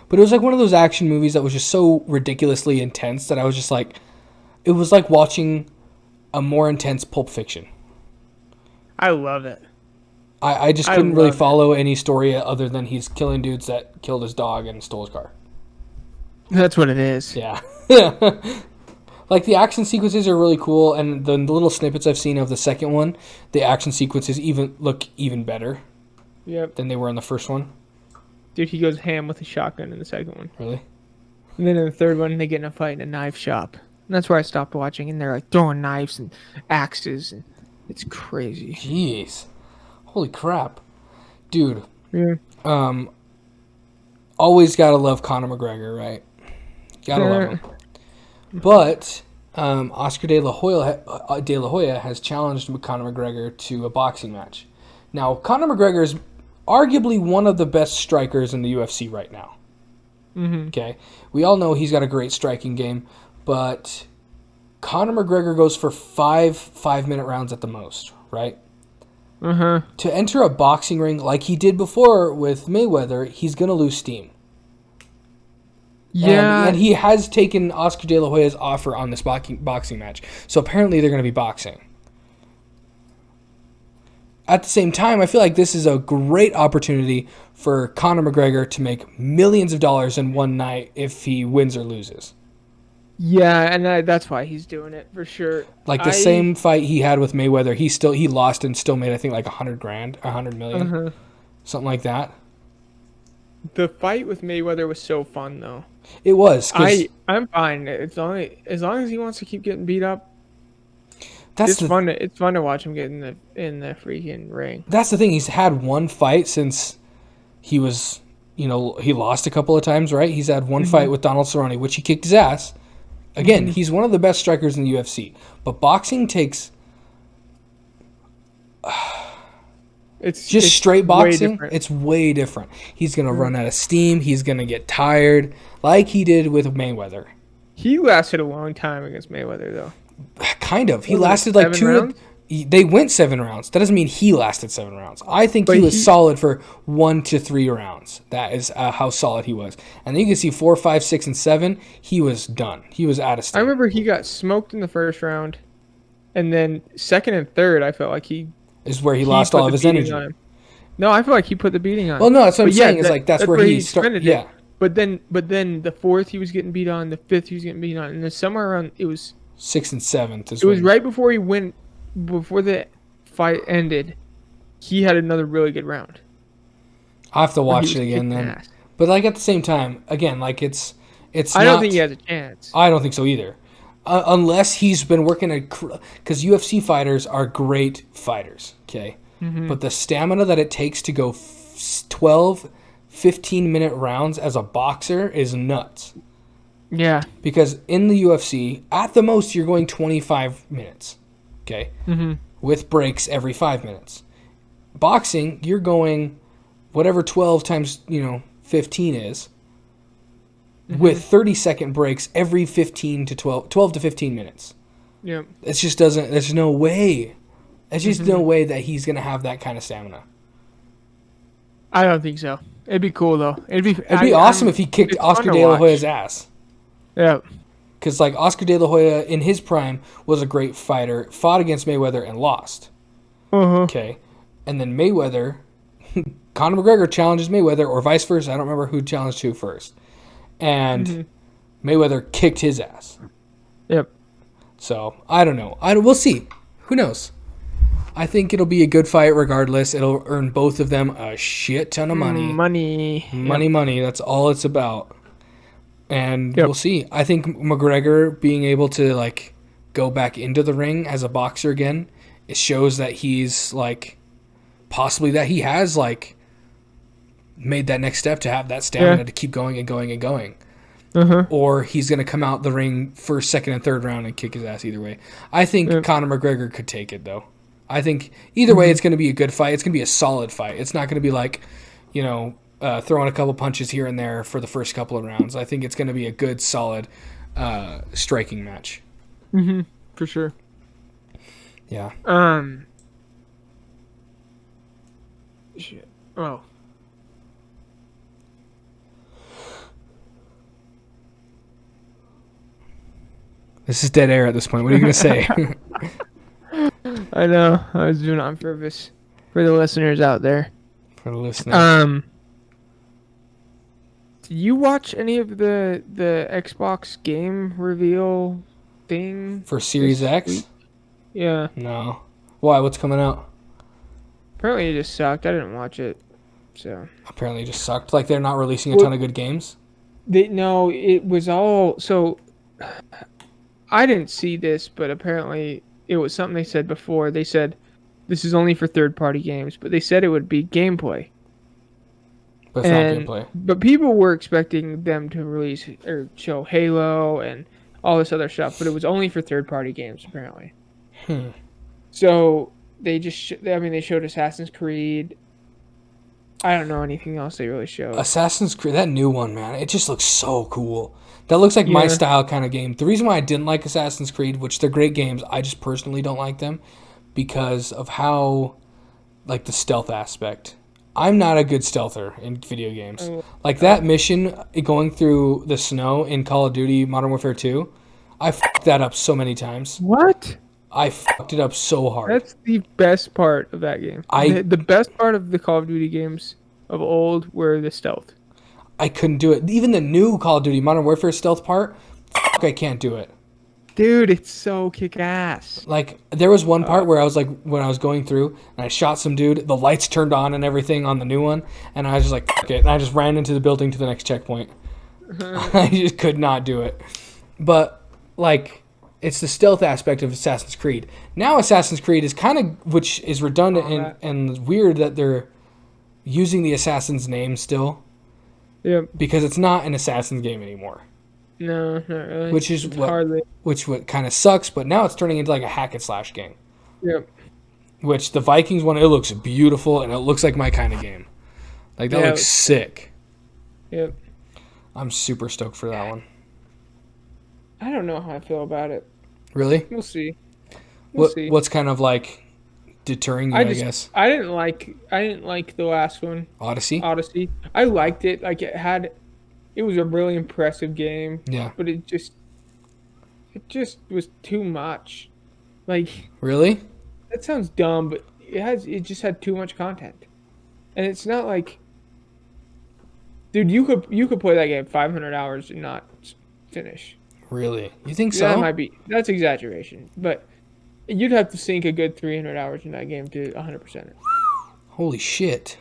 but it was like one of those action movies that was just so ridiculously intense that I was just like, it was like watching a more intense Pulp Fiction. I love it. I just I couldn't really love it. follow any story other than he's killing dudes that killed his dog and stole his car. That's what it is. Yeah. Like, the action sequences are really cool, and the little snippets I've seen of the second one, the action sequences look even better Yep. than they were in the first one. Dude, he goes ham with a shotgun in the second one. Really? And then in the third one, they get in a fight in a knife shop. And that's where I stopped watching, and they're like throwing knives and axes, and it's crazy. Jeez. Holy crap. Dude, Yeah. always gotta love Conor McGregor, right? Gotta love him. But Oscar De La Hoya has challenged Conor McGregor to a boxing match. Now, Conor McGregor is arguably one of the best strikers in the UFC right now. Mm-hmm. Okay, we all know he's got a great striking game, but Conor McGregor goes for 5-minute rounds at the most, right? Uh-huh. To enter a boxing ring like he did before with Mayweather, he's gonna lose steam. Yeah. And he has taken Oscar De La Hoya's offer on this boxing match. So apparently they're going to be boxing. At the same time, I feel like this is a great opportunity for Conor McGregor to make millions of dollars in one night if he wins or loses. Yeah, and that's why he's doing it for sure. Like the same fight he had with Mayweather, he lost and still made, I think, like $100 million, Uh-huh. something like that. The fight with Mayweather was so fun though. It was. 'Cause I'm fine. As long as he wants to keep getting beat up. that's It's fun to watch him get in the freaking ring. That's the thing. He's had one fight since he was, he lost a couple of times, right? He's had one fight with Donald Cerrone, which he kicked his ass. Again, he's one of the best strikers in the UFC. But boxing takes It's just straight way boxing. different. It's way different. He's going to run out of steam. He's going to get tired like he did with Mayweather. He lasted a long time against Mayweather though. Kind of. He Was it lasted like 7 two. rounds? They went 7 rounds. That doesn't mean he lasted 7 rounds. I think But he was he- solid for 1 to 3 rounds. That is how solid he was. And then you can see 4, 5, 6, and 7. He was done. He was out of I steam. remember he got smoked in the first round, and then second and third, I felt like he Is where he lost put all of the his beating energy. on him. No, I feel like he put the beating on. Well, him. no, that's what I'm But yeah, saying. Is like that's where he started. defended Yeah, it. But then the fourth he was getting beat on, the fifth he was getting beat on, and then somewhere around it was 6th and 7th. it was right before before the fight ended. He had another really good round. I have to where watch he it was again kicking then. ass. But like at the same time, again, like it's I not. don't think he has a chance. I don't think so either. Unless he's been working at, because UFC fighters are great fighters, okay? Mm-hmm. But the stamina that it takes to go 12, 15-minute rounds as a boxer is nuts. Yeah. Because in the UFC, at the most, you're going 25 minutes, okay? Mm-hmm. With breaks every 5 minutes. Boxing, you're going whatever 12 times, 15 is, with 30-second breaks every 12 to 15 minutes. Yep. It just doesn't, there's no way. There's just no way that he's going to have that kind of stamina. I don't think so. It'd be cool though. It'd be awesome if he kicked it's Oscar fun to De La watch. Hoya's ass. Yeah. Because like Oscar De La Hoya in his prime was a great fighter, fought against Mayweather and lost. Uh-huh. Okay. And then Mayweather, Conor McGregor challenges Mayweather, or vice versa. I don't remember who challenged who first. And Mayweather kicked his ass. Yep. So, I don't know. We'll see. Who knows? I think it'll be a good fight regardless. It'll earn both of them a shit ton of money. Money. That's all it's about. And we'll see. I think McGregor being able to, like, go back into the ring as a boxer again, it shows that he's, like, possibly that he has, like, made that next step to have that stamina to keep going and going and going. Or he's going to come out the ring first, second, and third round and kick his ass either way. I think Conor McGregor could take it, though. I think either way it's going to be a good fight. It's going to be a solid fight. It's not going to be like, throwing a couple punches here and there for the first couple of rounds. I think it's going to be a good, solid striking match. Mm-hmm. For sure. Yeah. Shit. Oh. This is dead air at this point. What are you going to say? I know. I was doing it on purpose for the listeners out there. For the listeners. Did you watch any of the Xbox game reveal thing For Series X? week? Yeah. No. Why? What's coming out? Apparently it just sucked. I didn't watch it. So Apparently it just sucked. Like they're not releasing a ton of good games? no, it was all so I didn't see this, but apparently it was something they said before. They said this is only for third-party games, but they said it would be gameplay. But it's not gameplay. But people were expecting them to release or show Halo and all this other stuff, but it was only for third-party games apparently. So they just they showed Assassin's Creed. I don't know anything else they really showed. Assassin's Creed, that new one, man, it just looks so cool. That looks like my style kind of game. The reason why I didn't like Assassin's Creed, which they're great games, I just personally don't like them because of how, like, the stealth aspect. I'm not a good stealther in video games. Like, that mission going through the snow in Call of Duty Modern Warfare 2, I fucked that up so many times. What? I fucked it up so hard. That's the best part of that game. The best part of the Call of Duty games of old were the stealth. I couldn't do it. Even the new Call of Duty Modern Warfare stealth part, I can't do it. Dude, it's so kick-ass. Like, there was one part where I was like, when I was going through, and I shot some dude, the lights turned on and everything on the new one, and I was just like, fuck it, and I just ran into the building to the next checkpoint. I just could not do it. But, like, it's the stealth aspect of Assassin's Creed. Now Assassin's Creed is kind of, which is redundant and weird that they're using the Assassin's name still. Yep. Because it's not an Assassin's game anymore. No, not really. Which is what kind of sucks, but now it's turning into like a hack and slash game. Yep. Which the Vikings one, it looks beautiful and it looks like my kind of game. Like that looks sick. Yep. I'm super stoked for that one. I don't know how I feel about it. Really? We'll see. We'll see. What's kind of like deterring you, I guess? I didn't like the last one. Odyssey? I liked it. Like it was a really impressive game. Yeah. But it just was too much. Like, really? That sounds dumb, but it just had too much content. And it's not like, dude, you could play that game 500 hours and not finish. Really? You think so? That's exaggeration, but you'd have to sink a good 300 hours in that game to 100%. Holy shit.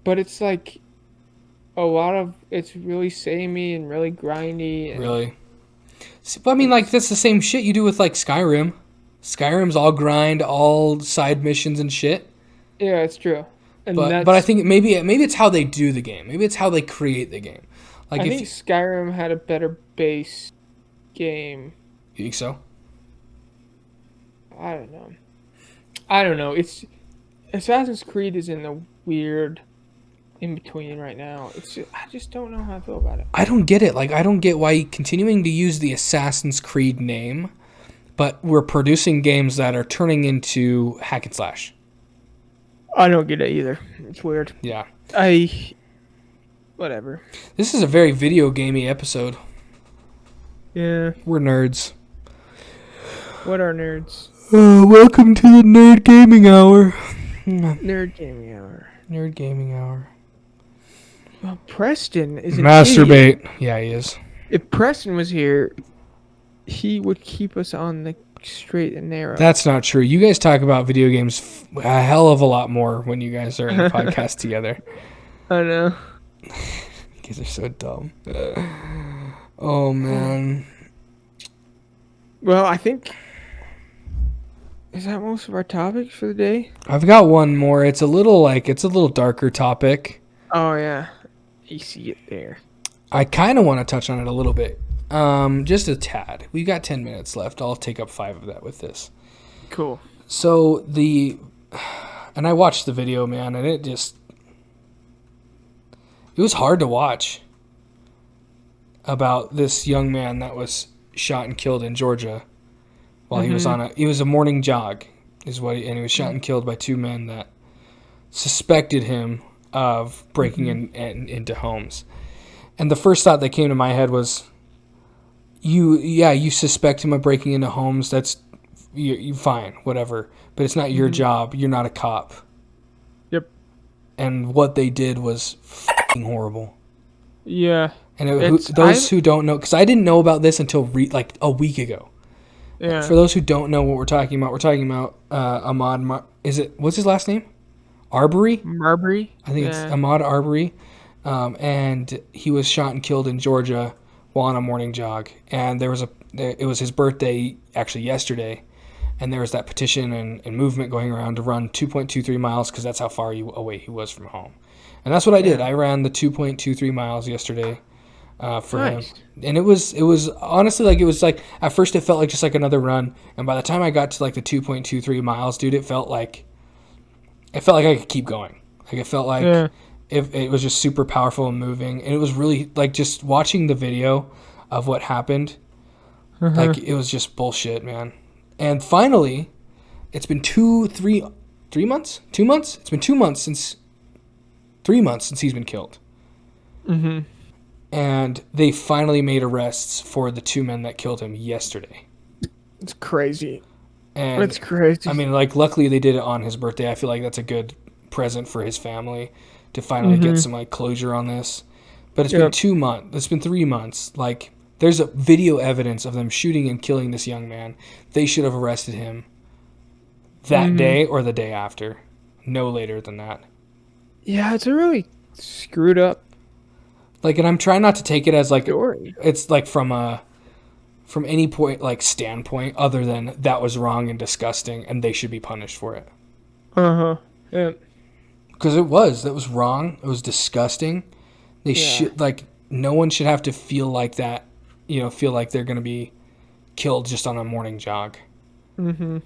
but it's like a lot of it's really samey and really grindy. And Really? But I mean, like, that's the same shit you do with, like, Skyrim. Skyrim's all grind, all side missions and shit. yeah, it's true. And But I think maybe it's how they do the game. Maybe it's how they create the game. Like, I if think Skyrim had a better base game. you think so? I don't know. I don't know. It's Assassin's Creed is in the weird in between right now. I just don't know how I feel about it. I don't get it. Like, I don't get why continuing to use the Assassin's Creed name, but we're producing games that are turning into hack and slash. I don't get it either. It's weird. Yeah. Whatever. This is a very video gamey episode. Yeah. We're nerds. What are nerds? Welcome to the Nerd Gaming Hour. Nerd gaming hour. Nerd Gaming Hour. Well, Preston is an Masturbate. idiot. Yeah, he is. If Preston was here, he would keep us on the straight and narrow. That's not true. You guys talk about video games a hell of a lot more when you guys are in a podcast together. I know. You guys are so dumb. Oh, man. Well, I think... Is that most of our topics for the day? I've got one more. It's a little darker topic. Oh, yeah. You see it there. I kind of want to touch on it a little bit. Just a tad. We've got 10 minutes left. I'll take up 5 of that with this. Cool. So and I watched the video, man, and it was hard to watch about this young man that was shot and killed in Georgia while he was a morning jog and he was shot and killed by 2 men that suspected him of breaking into homes. And the first thought that came to my head was, you suspect him of breaking into homes. That's you fine, whatever. But it's not your job. You're not a cop. Yep. And what they did was fucking horrible. Yeah. And who don't know, because I didn't know about this until like a week ago. Yeah. For those who don't know what we're talking about Ahmaud. What's his last name? Arbery? Marbury? I think it's Ahmaud Arbery. And he was shot and killed in Georgia while on a morning jog. And it was his birthday actually yesterday. And there was that petition and movement going around to run 2.23 miles because that's how far away he was from home. And that's what I did. I ran the 2.23 miles yesterday for him. And it was honestly like at first it felt like just like another run. And by the time I got to like the 2.23 miles, dude, it felt like I could keep going. Like it felt like it was just super powerful and moving. And it was really like just watching the video of what happened. Like it was just bullshit, man. And finally, it's been 3 months? 2 months? It's been 2 months since 3 months since he's been killed. Mm-hmm. And they finally made arrests for the 2 men that killed him yesterday. It's crazy. And it's crazy. I mean, like, luckily they did it on his birthday. I feel like that's a good present for his family to finally get some, like, closure on this. But it's been 2 months. It's been 3 months. Like, there's a video evidence of them shooting and killing this young man. They should have arrested him that day or the day after. No later than that. Yeah, it's a really screwed up like, and I'm trying not to take it as like story. It's like from any point, like, standpoint other than that was wrong and disgusting and they should be punished for it. Yeah. Because that was wrong. It was disgusting. They should, like, no one should have to feel like that, feel like they're going to be killed just on a morning jog. Mm-hmm.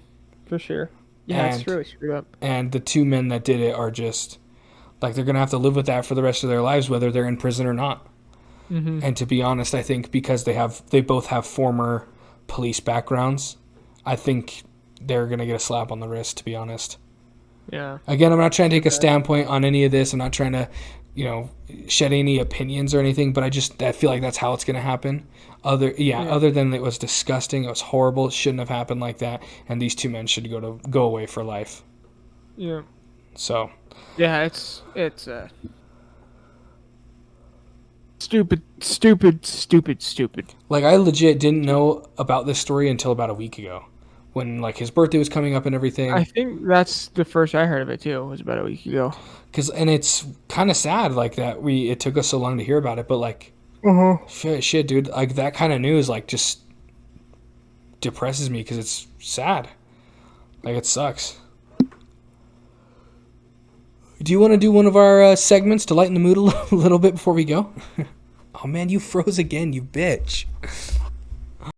For sure. Yeah, it's really screwed up. And the 2 men that did it are just, like, they're going to have to live with that for the rest of their lives, whether they're in prison or not. Mm-hmm. And to be honest, I think because they both have former police backgrounds, I think they're going to get a slap on the wrist, to be honest. Yeah. Again, I'm not trying to take a standpoint on any of this. I'm not trying to, shed any opinions or anything, but I feel like that's how it's going to happen. Other than it was disgusting, it was horrible, it shouldn't have happened like that, and these 2 men should go away for life. Yeah. So. Yeah, it's stupid. Like, I legit didn't know about this story until about a week ago when like his birthday was coming up and everything. I think that's the first I heard of it too. It was about a week ago. And it's kind of sad like that it took us so long to hear about it, but like shit, dude, like that kind of news like just depresses me because it's sad. Like it sucks. Do you want to do one of our segments to lighten the mood a little bit before we go? Oh man, you froze again, you bitch.